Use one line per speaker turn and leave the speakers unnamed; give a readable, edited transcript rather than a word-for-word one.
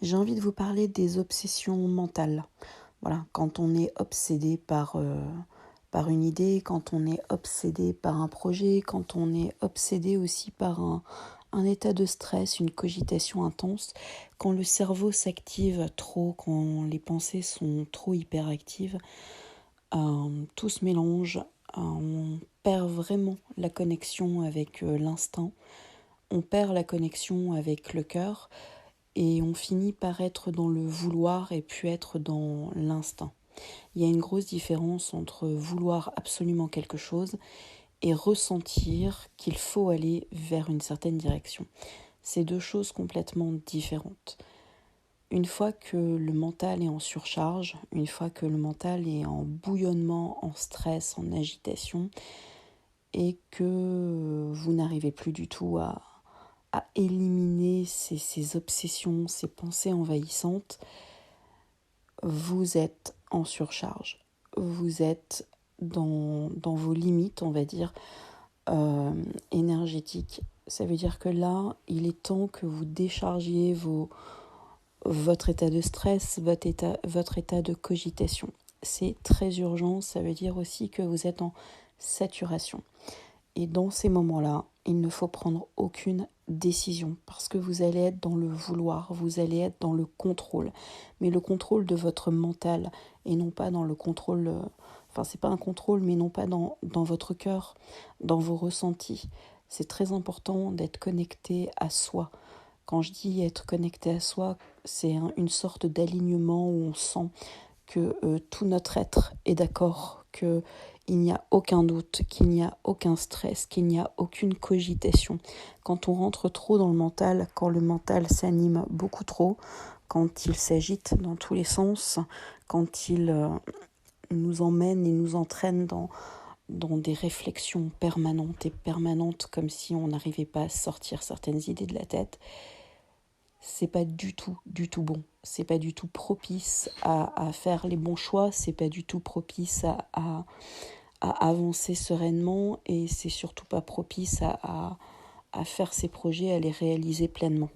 J'ai envie de vous parler des obsessions mentales. Voilà, quand on est obsédé par une idée, quand on est obsédé par un projet, quand on est obsédé aussi par un état de stress, une cogitation intense, quand le cerveau s'active trop, quand les pensées sont trop hyperactives, tout se mélange, on perd vraiment la connexion avec l'instinct, on perd la connexion avec le cœur, et on finit par être dans le vouloir et puis être dans l'instinct. Il y a une grosse différence entre vouloir absolument quelque chose et ressentir qu'il faut aller vers une certaine direction. C'est deux choses complètement différentes. Une fois que le mental est en surcharge, une fois que le mental est en bouillonnement, en stress, en agitation, et que vous n'arrivez plus du tout à éliminer ces obsessions, ces pensées envahissantes, vous êtes en surcharge. Vous êtes dans vos limites, on va dire, énergétiques. Ça veut dire que là, il est temps que vous déchargiez votre état de stress, votre état de cogitation. C'est très urgent, ça veut dire aussi que vous êtes en saturation. Et dans ces moments-là, il ne faut prendre aucune décision parce que vous allez être dans le vouloir, vous allez être dans le contrôle. Mais le contrôle de votre mental et non pas dans le contrôle, enfin c'est pas un contrôle, mais non pas dans votre cœur, dans vos ressentis. C'est très important d'être connecté à soi. Quand je dis être connecté à soi, c'est une sorte d'alignement où on sent que tout notre être est d'accord, qu'il n'y a aucun doute, qu'il n'y a aucun stress, qu'il n'y a aucune cogitation. Quand on rentre trop dans le mental, quand le mental s'anime beaucoup trop, quand il s'agite dans tous les sens, quand il nous emmène et nous entraîne dans des réflexions permanentes, comme si on n'arrivait pas à sortir certaines idées de la tête, c'est pas du tout bon. C'est pas du tout propice à faire les bons choix, c'est pas du tout propice à avancer sereinement, et c'est surtout pas propice à faire ses projets, à les réaliser pleinement.